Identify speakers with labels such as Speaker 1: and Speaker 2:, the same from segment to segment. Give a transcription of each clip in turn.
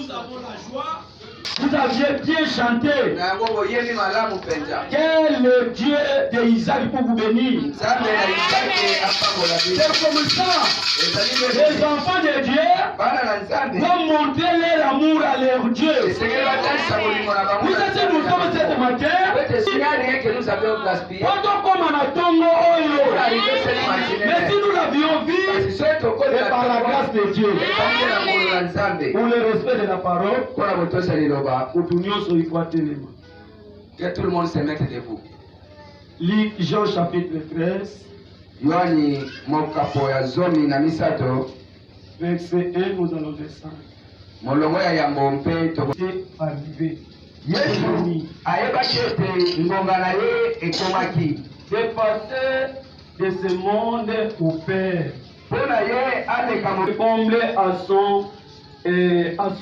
Speaker 1: nous avons la joie. Vous aviez bien chanté. Quel est Dieu d'Isaac pour vous bénir. C'est comme ça. Les enfants de Dieu vont montrer leur amour à leur Dieu. Vous êtes nous sommes cette matin. Mais si nous l'avions vu, c'est par la grâce de Dieu. Pour le respect de la parole,
Speaker 2: que tout le monde se mette debout.
Speaker 1: Lis Jean chapitre 13.
Speaker 2: Yohani mokapo ya zomi na misato.
Speaker 1: Verset 1, nous allons descendre.
Speaker 2: Molongo ya yambo mpe to
Speaker 1: arrivé.
Speaker 2: Yesu ayeba chete ngonga na ye ekomaki.
Speaker 1: Dépasser de ce monde au Père.
Speaker 2: Pona ye aleka mo
Speaker 1: comble à son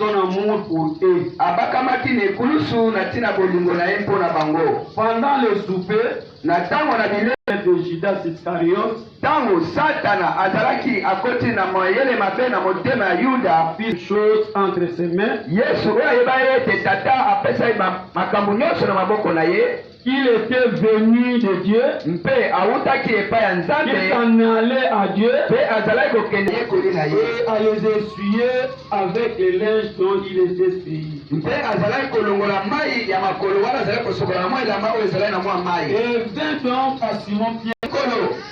Speaker 1: amour pour eux.
Speaker 2: Abakamaki ne kulusu na tina bolingo na ye mpona bango.
Speaker 1: Pendant le souper,
Speaker 2: na tango na bile
Speaker 1: de Judas Iscariot,
Speaker 2: tango Satana azalaki akoti na moyele mabe na motema ya Yuda,
Speaker 1: fit chose entre ses mains.
Speaker 2: Yesu oyo ayeba ye te tata apesa ye makambo nyonso na maboko na ye.
Speaker 1: Il était venu de Dieu,
Speaker 2: mpe awutaki epai ya Nzambe,
Speaker 1: il s'en allait à Dieu,
Speaker 2: mpe azalaki kokende yekoli na ye,
Speaker 1: et à les essuyer avec les linges dont il était saisi.
Speaker 2: mpe azalaki kolongola mai ya makolo wana azalaki kosokola na mwa elamba oyo ezalaki na mwa mai.
Speaker 1: Et vint donc à Simon Pierre,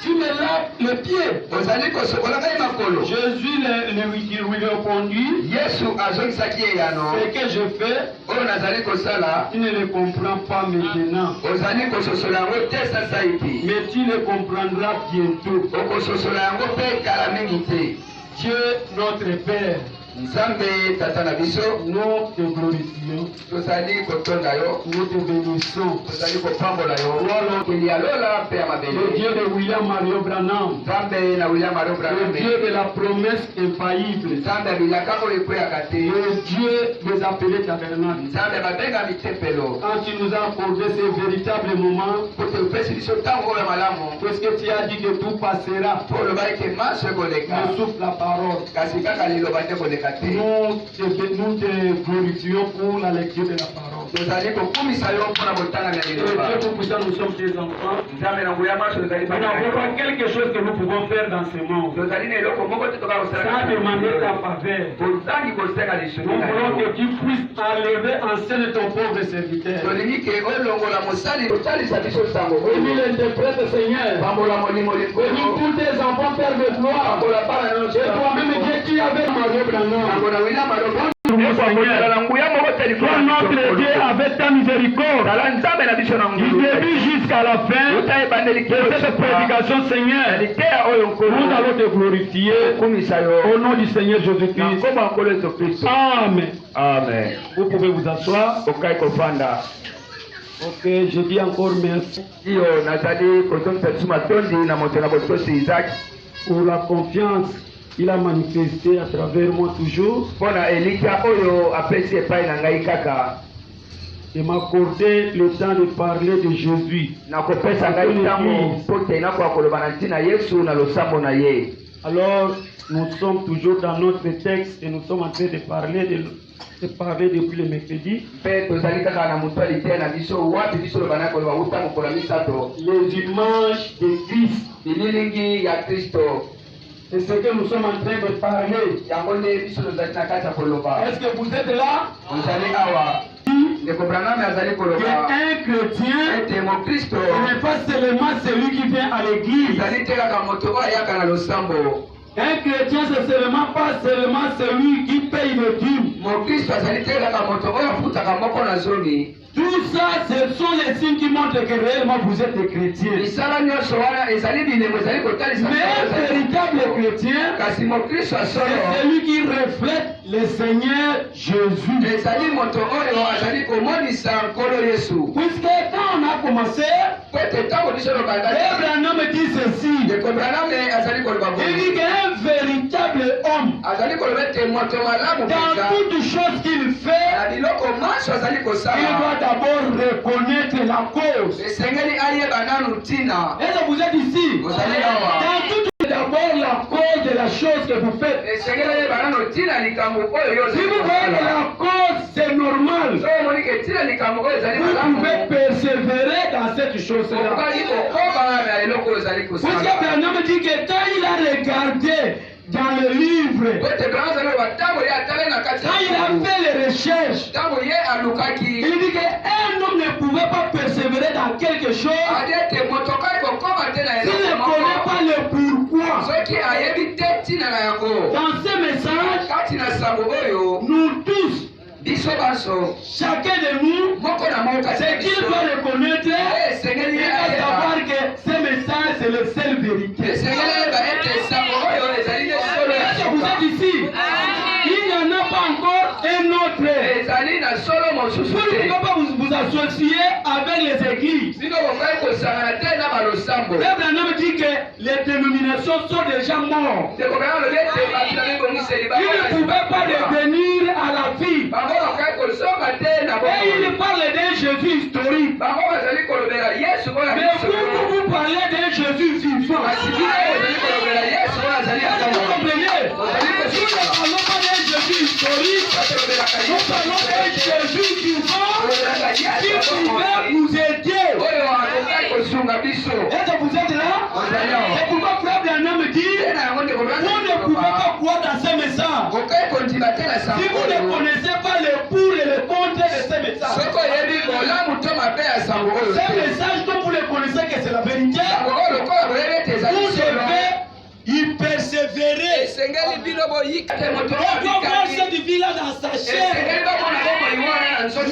Speaker 1: tu me laves le pied.
Speaker 2: ozali kosokola ngai makolo.
Speaker 1: Jésus lui répondit,
Speaker 2: Yesu azongisaki ye yano,
Speaker 1: ce que je fais,
Speaker 2: oyo nazali kosala,
Speaker 1: tu ne le comprends pas maintenant,
Speaker 2: ozali kososola yango te sasa hivi,
Speaker 1: mais tu le comprendras bientôt.
Speaker 2: okososola yango mpe kala mingi te.
Speaker 1: Dieu notre Père,
Speaker 2: Nzambe tata na biso,
Speaker 1: nous te glorifions,
Speaker 2: tozali kotonda yo,
Speaker 1: nous te bénissons.
Speaker 2: tozali kopambola yo, okeli ya lola mpe ya
Speaker 1: Le
Speaker 2: mabele.
Speaker 1: Dieu de William Mario Branham,
Speaker 2: Nzambe na William Mario
Speaker 1: le
Speaker 2: Branham,
Speaker 1: Dieu de la promesse infaillible,
Speaker 2: Nzambe abilaka oyo ekweyaka te,
Speaker 1: le Dieu des appelés tabernacles.
Speaker 2: Nzambe babenga mitempelo,
Speaker 1: Quand tu nous as accordé ces véritables moments,
Speaker 2: pote opesi biso ntango oyo malamu,
Speaker 1: parce que tu as dit que tout passera,
Speaker 2: po oloba ete maso ekoleka,
Speaker 1: nous souffle la parole.
Speaker 2: kasi kaka liloba te koleka te.
Speaker 1: Nous te glorifions pour la lecture de la parole.
Speaker 2: tozali kokumisa yo mpona botanga na
Speaker 1: Et
Speaker 2: liloba.
Speaker 1: Dieu tout-puissant, nous sommes tes enfants.
Speaker 2: Nzambe na nguya maso tozali
Speaker 1: Nous n'avons
Speaker 2: bana,
Speaker 1: pas quelque chose que nous pouvons faire dans ce monde.
Speaker 2: tozali na eloko moko te toka
Speaker 1: Sans
Speaker 2: kosala,
Speaker 1: demander ta faveur.
Speaker 2: tozangi kosenga lisuni
Speaker 1: Nous
Speaker 2: na
Speaker 1: voulons
Speaker 2: yo.
Speaker 1: que tu puisses enlever en scène ton pauvre serviteur.
Speaker 2: tolingi ke olongola mosali kotalisa biso sango
Speaker 1: Bénis
Speaker 2: oyo,
Speaker 1: l'interprète, Seigneur.
Speaker 2: pambola molimo
Speaker 1: Bénis
Speaker 2: likolo,
Speaker 1: tous tes enfants, Père de gloire.
Speaker 2: pambola bana na
Speaker 1: Et toi-même, Dieu qui avait Mario Branham.
Speaker 2: pambola wina maloba.
Speaker 1: Seigneur,
Speaker 2: na nguya moko te
Speaker 1: toi notre Dieu avec ta miséricorde,
Speaker 2: tala Nzambe na biso na
Speaker 1: du
Speaker 2: ngulu
Speaker 1: début jusqu'à la fin
Speaker 2: uta ebandeli
Speaker 1: de cette prédication, Seigneur,
Speaker 2: liteya oyo
Speaker 1: nous
Speaker 2: nkolo
Speaker 1: allons te glorifier
Speaker 2: kumisa yo
Speaker 1: au nom du Seigneur
Speaker 2: na
Speaker 1: Jésus-Christ.
Speaker 2: nkombo ya nkolo Yesu Kristo.
Speaker 1: Amen.
Speaker 2: Amen.
Speaker 1: Vous pouvez vous asseoir.
Speaker 2: okai kofanda.
Speaker 1: Ok, je dis encore merci
Speaker 2: iyo nazali kozongisa biso matondi na moto na botosi Isaac
Speaker 1: pour la confiance qu'il a manifestée à travers moi toujours
Speaker 2: mpona elika oyo apesi epai na ngai kaka
Speaker 1: de m'accorder le temps de parler de Jésus.
Speaker 2: na kopesa ngai ntango mpo te nakoka koloba na ntina Yesu na losambo na ye.
Speaker 1: Alors, nous sommes toujours dans notre texte et nous sommes en train de parler depuis le mercredi.
Speaker 2: mpe tozali kaka na mutualité na biso wapi biso lobana koloba uta mokolo ya misato,
Speaker 1: Les images de Christ.
Speaker 2: bililingi ya Kristo.
Speaker 1: C'est ce que nous sommes en train de parler.
Speaker 2: yango nde biso tozali na kati ya koloba.
Speaker 1: Est-ce que vous êtes là?
Speaker 2: tozali awa ndeko Branham azali
Speaker 1: Que
Speaker 2: koloba
Speaker 1: un chrétien,
Speaker 2: ete mokristo
Speaker 1: ce n'est pas seulement celui qui vient à l'église.
Speaker 2: ezali te kaka moto oyo ayaka na losambo.
Speaker 1: Un chrétien, c'est seulement pas seulement celui qui paye le dîme.
Speaker 2: mokristo azali te kaka moto oyo afutaka moko na zomi.
Speaker 1: Tout ça, ce sont les signes qui montrent que réellement vous êtes des chrétiens.
Speaker 2: misala nyonso wana ezali bilembo ezali kotalisa
Speaker 1: Mais un véritable chrétien,
Speaker 2: kasi mokristo ya solo
Speaker 1: c'est celui qui reflète le Seigneur Jésus.
Speaker 2: ezali moto oyo azali komonisa nkolo Yesu.
Speaker 1: Puisque quand on a commencé,
Speaker 2: po ete ntango biso lobandaki
Speaker 1: Abraham dit ceci.
Speaker 2: ndeko Branham azali koloba
Speaker 1: Il dit
Speaker 2: boye,
Speaker 1: qu'un véritable homme,
Speaker 2: azali koloba ete moto malamu
Speaker 1: dans
Speaker 2: mpenza
Speaker 1: toute chose qu'il fait,
Speaker 2: na biloko nyonso azali
Speaker 1: il
Speaker 2: kosala
Speaker 1: doit d'abord reconnaître la cause.
Speaker 2: esengeli ayeba nanu ntina.
Speaker 1: Est-ce que vous êtes ici?
Speaker 2: Vous allez là-bas.
Speaker 1: Dans toute d'abord d'abord la cause de la chose que vous faites. Si vous voyez la cause, c'est normal. Vous pouvez persévérer dans cette chose-là. Parce que Branham dit que quand il a regardé dans le livre, quand il a fait les recherches, il dit qu'un homme ne pouvait pas persévérer dans quelque chose s'il ne connaît pas le pourquoi. Dans ce message, nous tous, chacun de nous, c'est qu'il doit reconnaître et savoir que ce message c'est le seul vérité. Vous êtes ici, il n'y en a pas encore un autre. Vous ne pouvez pas vous associer avec les églises. Branham dit que les dénominations sont déjà mortes. Ils ne pouvaient pas devenir à la vie. Et il parle d'un Jésus historique. Mais vous parlez d'un Jésus vivant. Vous comprenez? Nous ne parlons pas d'un Jésus historique. Nous parlons d'un Jésus vivant qui pouvait vous aider. Est-ce que vous êtes là? C'est pourquoi Frère Branham dit vous ne pouvez pas croire dans ce message si vous ne connaissez pas le pour et le contre de ce message. Ce message dont vous le connaissez que c'est la vérité, vous devez y persévérer. Et voir cette vie-là dans sa chair. Mais ça ne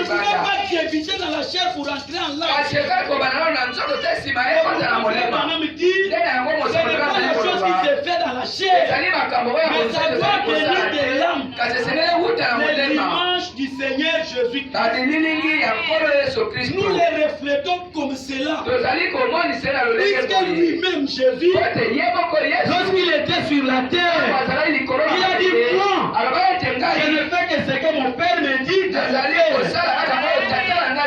Speaker 1: pouvait pas t'éviter dans la chair pour entrer en l'âme. Branham dit ce n'est pas la chose qui se fait dans la chair, mais ça doit venir de l'âme. C'est l'image du Seigneur Jésus-Christ. Nous les reflétons comme cela. Puisque lui-même, Jésus, lorsqu'il était sur la terre, il a dit moi, je ne fais que ce que mon Père me dit de faire.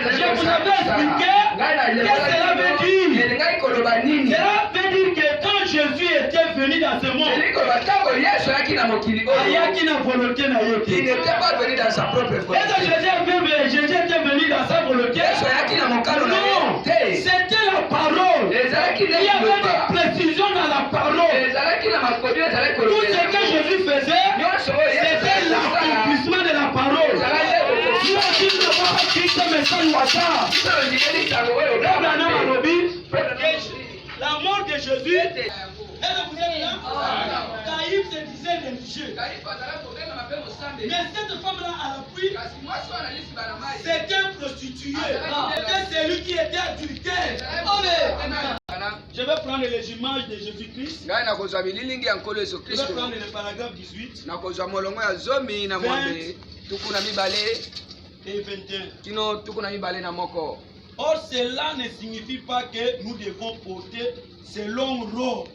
Speaker 1: Je vous avais expliqué qu'est-ce que cela veut dire. Cela veut dire que quand Jésus était venu dans ce monde, il n'était pas venu dans sa propre volonté. Est-ce que Jésus était venu dans sa volonté? Non, c'était la parole. Il y avait des précisions dans la parole. Tout ce que Jésus faisait, c'était l'accomplissement de la parole. Nous aussi, nous n'avons pas écrit ce message au hasard. La mort de Jésus, est-ce que vous êtes là? Caïphe se disait religieux. Mais cette femme-là, à l'appui, c'était un prostitué. C'était celui qui était adultère. Je vais prendre les images de Jésus-Christ. Je vais prendre le paragraphe 18. 20 et 21. Or, cela ne signifie pas que nous devons porter ces longues robes.